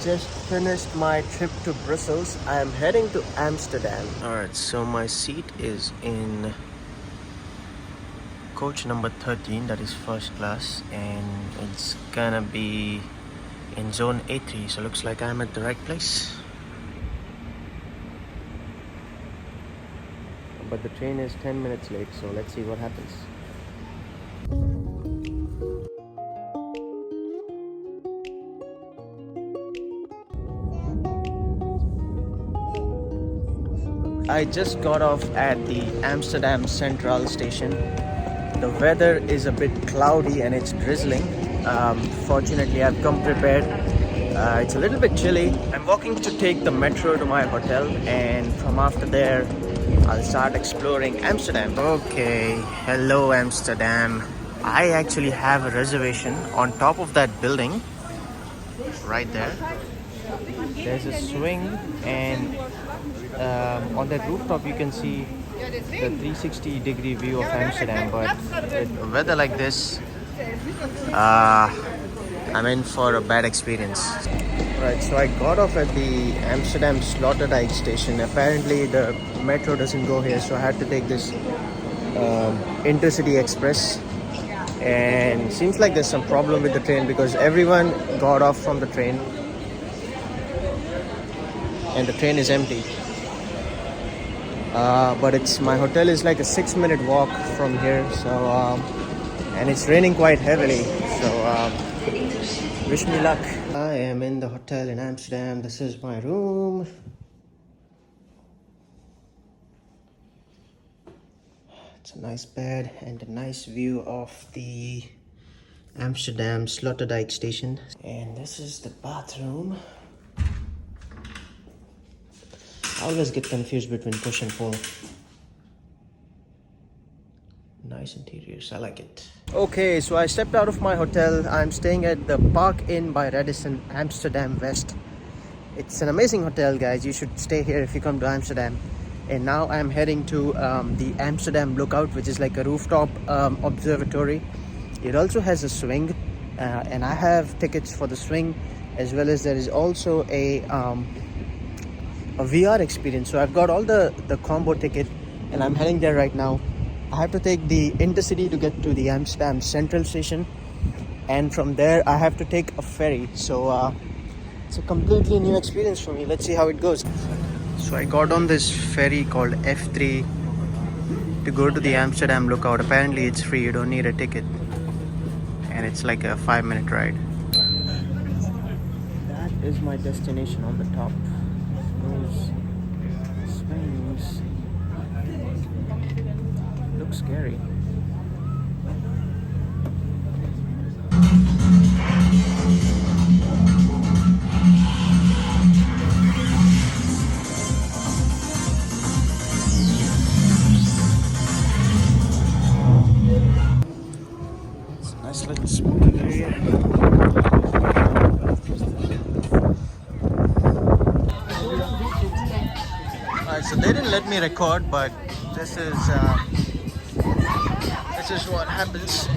just finished my trip to Brussels. I am heading to Amsterdam. Alright, so my seat is in coach number 13, that is first class, and it's gonna be in zone A3, so looks like I'm at the right place. But the train is 10 minutes late, so let's see what happens. I just got off at the Amsterdam Central station. The weather is a bit cloudy and it's drizzling. Fortunately, I've come prepared. It's a little bit chilly. I'm walking to take the metro to my hotel, and from after there, I'll start exploring Amsterdam. Okay, hello Amsterdam. I actually have a reservation on top of that building, right there. There's a swing, and on that rooftop you can see the 360-degree view of Amsterdam. But with weather like this, I'm in for a bad experience. Right, so I got off at the Amsterdam Sloterdijk station. Apparently the metro doesn't go here, so I had to take this Intercity Express. And seems like there's some problem with the train because everyone got off from the train and the train is empty. But my hotel is like a 6-minute walk from here, so and it's raining quite heavily, so wish me luck. I am in the hotel in Amsterdam. This is my room. It's a nice bed and a nice view of the Amsterdam Sloterdijk station. And this is the bathroom. I always get confused between push and pull. Nice interiors, I like it. Okay, so I stepped out of my hotel. I'm staying at the Park Inn by Radisson, Amsterdam West. It's an amazing hotel, guys. You should stay here if you come to Amsterdam. And now I'm heading to the Amsterdam Lookout, which is like a rooftop observatory. It also has a swing, and I have tickets for the swing, as well as there is also a VR experience. So I've got all the combo ticket, and I'm heading there right now. I have to take the Intercity to get to the Amsterdam Central station, and from there I have to take a ferry. So it's a completely new experience for me. Let's see how it goes. So I got on this ferry called F3 to go to the Amsterdam Lookout. Apparently it's free, you don't need a ticket, and it's like a 5-minute ride. That is my destination on the top. Those swings look scary. It's a nice little smoking area. So they didn't let me record, but this is what happens.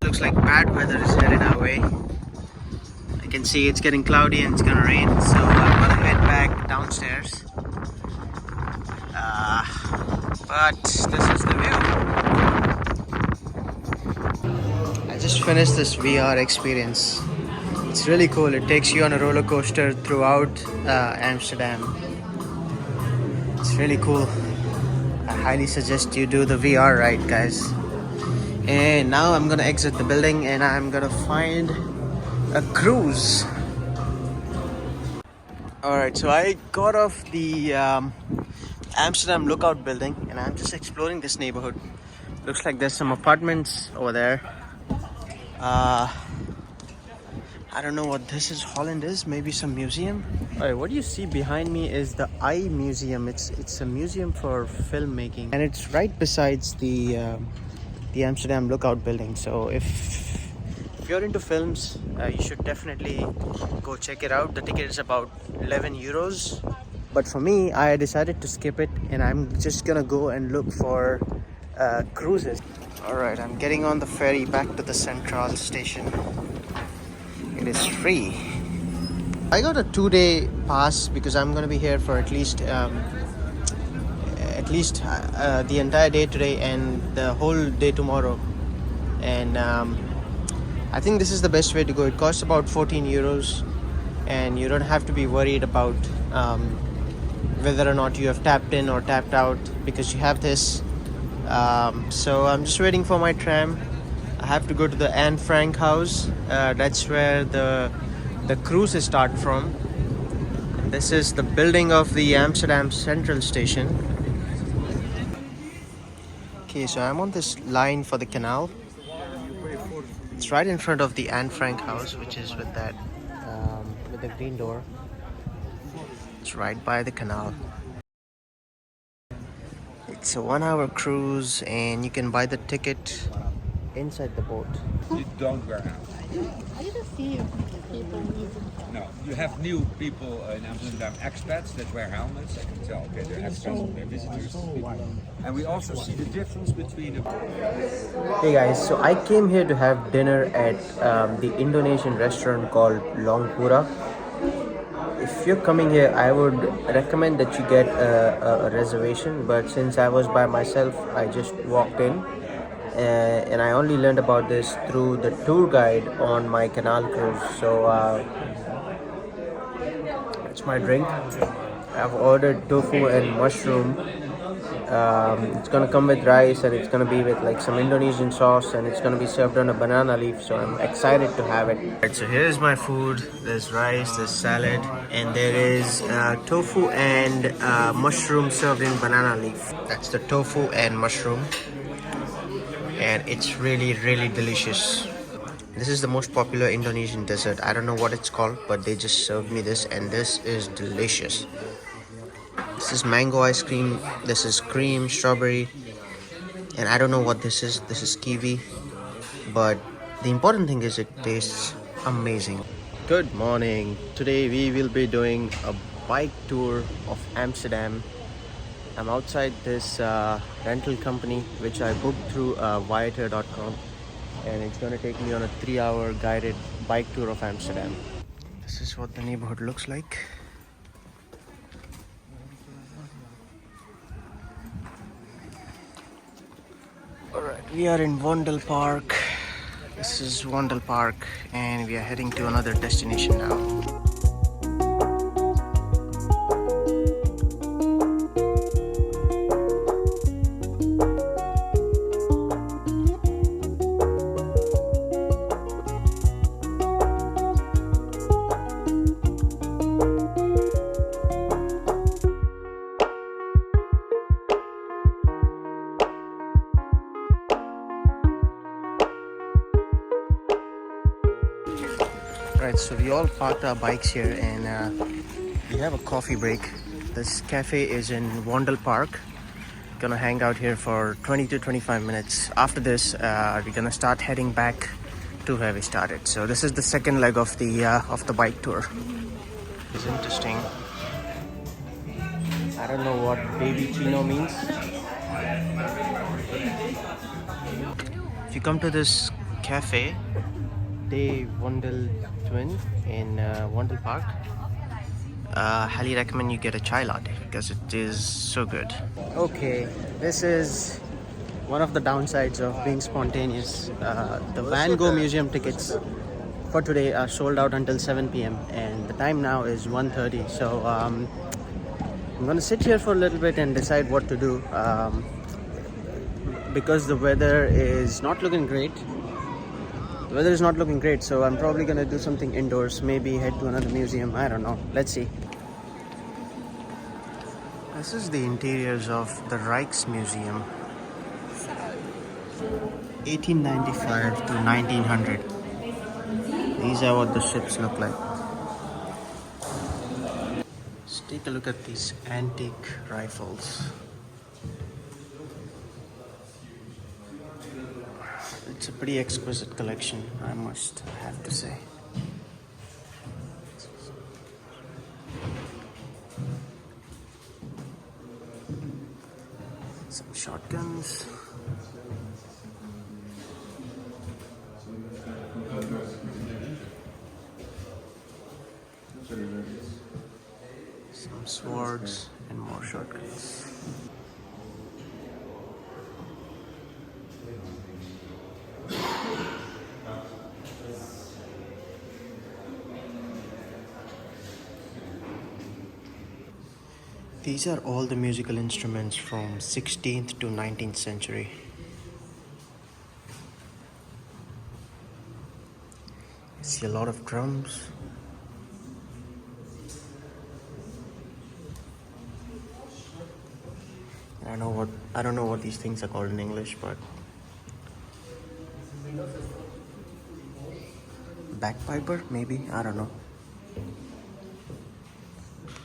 Looks like bad weather is headed our way. I can see it's getting cloudy and it's gonna rain, so I'm gonna head back downstairs. But this is the view. I just finished this VR experience. It's really cool. It takes you on a roller coaster throughout Amsterdam. It's really cool. I highly suggest you do the VR ride, guys. And now I'm gonna exit the building and I'm gonna find a cruise. Alright, so I got off the Amsterdam Lookout building and I'm just exploring this neighborhood. Looks like there's some apartments over there. I don't know what this is. Holland is maybe some museum. Alright, what you see behind me is the I Museum. It's a museum for filmmaking, and it's right besides the Amsterdam Lookout building. So if if you're into films, you should definitely go check it out. The ticket is about 11 euros. But for me, I decided to skip it and I'm just gonna go and look for cruises. Alright, I'm getting on the ferry back to the Central station. It is free. I got a 2-day pass because I'm gonna be here for at least the entire day today and the whole day tomorrow. And I think this is the best way to go. It costs about 14 euros and you don't have to be worried about whether or not you have tapped in or tapped out because you have this. So I'm just waiting for my tram. I have to go to the Anne Frank house. That's where the cruises start from. This is the building of the Amsterdam Central Station. Okay, so I'm on this line for the canal. It's right in front of the Anne Frank house, which is with that with the green door. It's right by the canal. It's a 1-hour cruise and you can buy the ticket inside the boat. You don't wear helmet. I didn't see people using. No, you have new people in Amsterdam, expats that wear helmets. I can tell. Okay, they're expats, they're visitors. And we also see the difference between. Hey guys, so I came here to have dinner at the Indonesian restaurant called Longpura. If you're coming here, I would recommend that you get a reservation, but since I was by myself, I just walked in. And I only learned about this through the tour guide on my canal cruise. So it's my drink. I've ordered tofu and mushroom. It's gonna come with rice and it's gonna be with like some Indonesian sauce and it's gonna be served on a banana leaf, so I'm excited to have it. Right, so here's my food. There's rice, there's salad, and there is tofu and mushroom served in banana leaf. That's the tofu and mushroom. And it's really delicious. This is the most popular Indonesian dessert. I don't know what it's called, but they just served me this and this is delicious. This is mango ice cream, this is cream, strawberry, and I don't know what this is. This is kiwi, but the important thing is it tastes amazing. Good morning. Today we will be doing a bike tour of Amsterdam. I'm outside this rental company which I booked through viator.com, and it's going to take me on a 3-hour guided bike tour of Amsterdam. This is what the neighborhood looks like. Alright, we are in Wandel Park. This is Wandel Park and we are heading to another destination now. Right, so we all parked our bikes here and we have a coffee break. This cafe is in Wandel Park. Gonna hang out here for 20 to 25 minutes. After this, we're gonna start heading back to where we started. So this is the second leg of the bike tour. It's interesting. I don't know what baby chino means. If you come to this cafe, De Wandel Twin in Wandel Park, highly recommend you get a chai latte because it is so good. Okay, this is one of the downsides of being spontaneous. The Van Gogh Museum tickets for today are sold out until 7 p.m. and the time now is 1:30. So I'm gonna sit here for a little bit and decide what to do because the weather is not looking great. The weather is not looking great, so I'm probably gonna do something indoors, maybe head to another museum, I don't know, let's see. This is the interiors of the Rijksmuseum, 1895 to 1900. These are what the ships look like. Let's take a look at these antique rifles. It's a pretty exquisite collection, I must have to say. Some shotguns. Some swords and more shotguns. These are all the musical instruments from 16th to 19th century. I see a lot of drums. I don't know what these things are called in English, but bagpiper maybe, I don't know.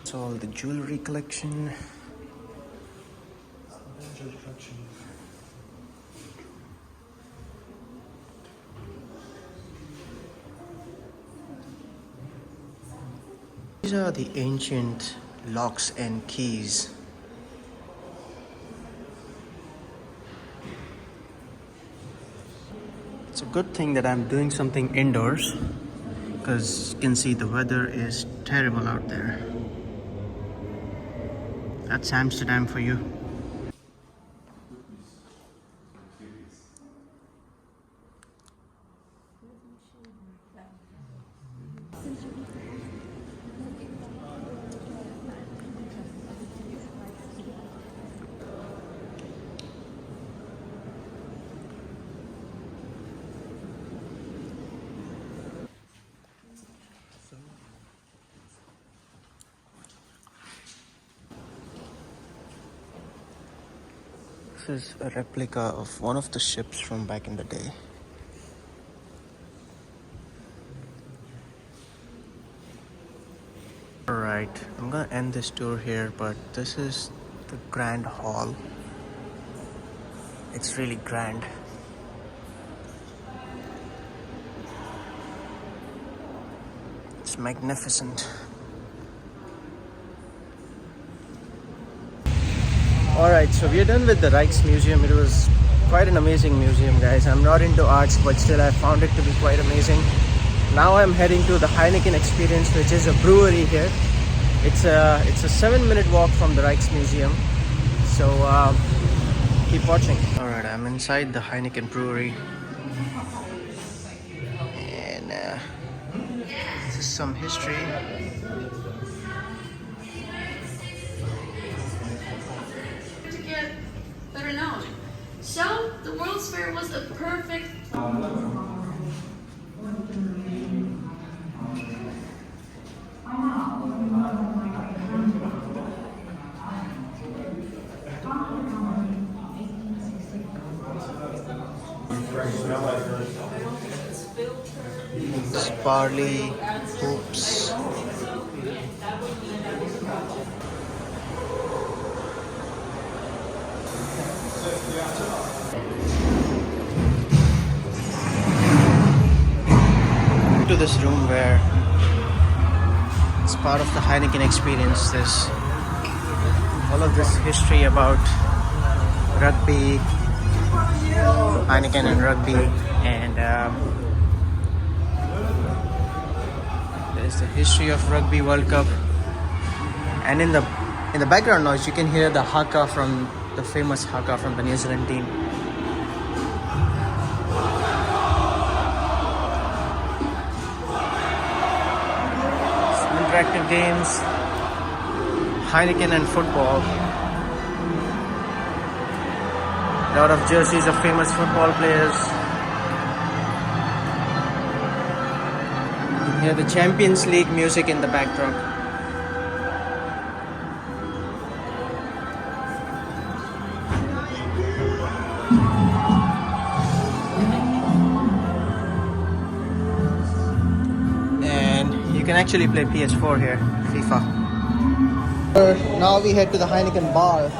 It's all the jewelry collection. These are the ancient locks and keys. It's a good thing that I'm doing something indoors, because you can see the weather is terrible out there. That's Amsterdam for you. This is a replica of one of the ships from back in the day. Alright, I'm gonna end this tour here, but this is the Grand Hall. It's really grand. It's magnificent. Alright, so we are done with the Rijksmuseum. It was quite an amazing museum, guys. I'm not into arts, but still I found it to be quite amazing. Now I'm heading to the Heineken Experience, which is a brewery here. It's a 7-minute walk from the Rijksmuseum. So keep watching. Alright, I'm inside the Heineken brewery. And this is some history. Better known. So, the World's Fair was a perfect... Barley, hoops. To this room where it's part of the Heineken Experience. There's all of this history about rugby, Heineken and rugby, and there's the history of Rugby World Cup. And in the background noise, you can hear the haka from the famous haka from the New Zealand team. Interactive games, Heineken and football. A lot of jerseys of famous football players. You can hear the Champions League music in the backdrop. You can actually play PS4 here, FIFA. Now we head to the Heineken bar.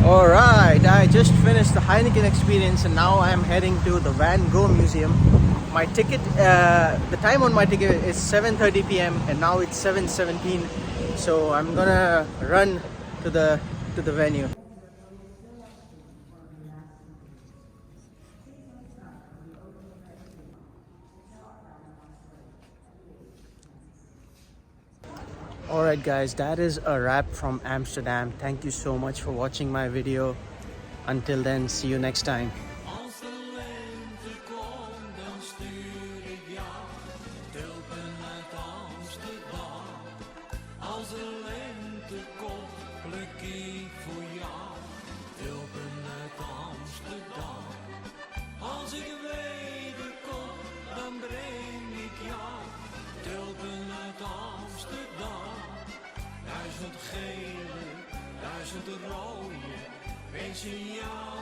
Alright, I just finished the Heineken experience and now I'm heading to the Van Gogh Museum. My ticket, the time on my ticket is 7:30 p.m. and now it's 7:17. So I'm gonna run to the venue. Alright guys, that is a wrap from Amsterdam. Thank you so much for watching my video. Until then, see you next time. Als de lente komt, dan stuur ik jou tulpen uit Amsterdam. Als de lente komt, pluk ik voor jou tulpen uit Amsterdam. Als ik wederkom, dan breng ik jou tulpen uit Amsterdam. 1000 gele, 1000 rode, wens je jou